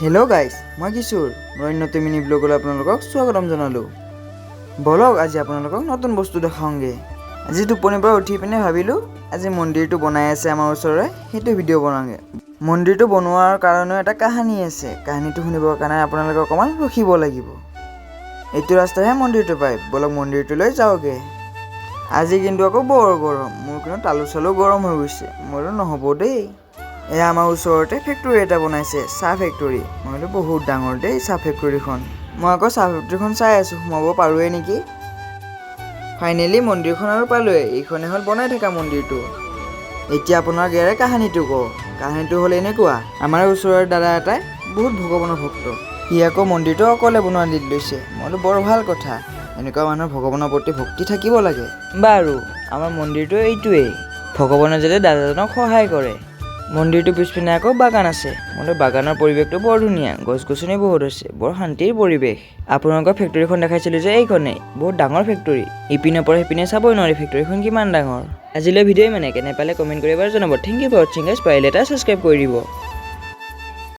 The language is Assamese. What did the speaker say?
হেল্ল' গাইজ, মই কিশোৰ। মই নতুন মিনি ব্লগলৈ আপোনালোকক স্বাগতম জনালোঁ। বলক আজি আপোনালোকক নতুন বস্তু দেখাওঁগৈ। আজি টোপনিৰ পৰা উঠি পিনে ভাবিলোঁ আজি মন্দিৰটো বনাই আছে আমাৰ ওচৰৰে, সেইটো ভিডিঅ' বনাওঁগৈ। মন্দিৰটো বনোৱাৰ কাৰণেও এটা কাহানি আছে। কাহানিটো শুনিবৰ কাৰণে আপোনালোকে অকণমান ৰখিব লাগিব। এইটো ৰাস্তাহে মন্দিৰটো পায়, বলক মন্দিৰটোলৈ যাওঁগৈ। আজি কিন্তু আকৌ বৰ গৰম, মোৰ কিন্তু তালু চালু গৰম হৈ গৈছে। মই বোলো নহ'ব দেই। এয়া আমাৰ ওচৰতে ফেক্টৰী এটা বনাইছে, চাহ ফেক্টৰী। মই বোলো বহুত ডাঙৰ দেই চাহ ফেক্টৰীখন। মই আকৌ চাহ ফেক্টৰীখন চাই আছোঁ, সোমাব পাৰোঁৱে নেকি। ফাইনেলি মন্দিৰখন আৰু পালোঁৱে। এইখনে হ'ল বনাই থকা মন্দিৰটো। এতিয়া আপোনাৰ গেৰে কাহানিটো কওঁ। কাহানিটো হ'ল এনেকুৱা, আমাৰ ওচৰৰ দাদা এটাই বহুত ভগৱানৰ ভক্ত। সি আকৌ মন্দিৰটো অকলে বনোৱা লীড লৈছে। মই বোলো বৰ ভাল কথা, এনেকুৱা মানুহৰ ভগৱানৰ প্ৰতি ভক্তি থাকিব লাগে। বাৰু আমাৰ মন্দিৰটো এইটোৱেই, ভগৱানে যাতে দাদাজনক সহায় কৰে। মন্দিৰটোৰ পিছপিনে আকৌ বাগান আছে। মই বাগানৰ পৰিৱেশটো বৰ ধুনীয়া, গছ গছনি বহুত আছে, বৰ শান্তিৰ পৰিৱেশ। আপোনালোকৰ ফেক্টৰীখন দেখাইছিলোঁ যে এইখনেই, বহুত ডাঙৰ ফেক্টৰী। ইপিনৰ পৰা সিপিনে চাবই নোৱাৰি ফেক্টৰীখন কিমান ডাঙৰ। আজিলৈ ভিডিঅ' কেনে পালে কমেণ্ট কৰি এবাৰ জনাব। থেংক ইউ ফৰ ৱাচিং গাইজ। পাৰিলে এটা ছাবস্ক্ৰাইব কৰি দিব।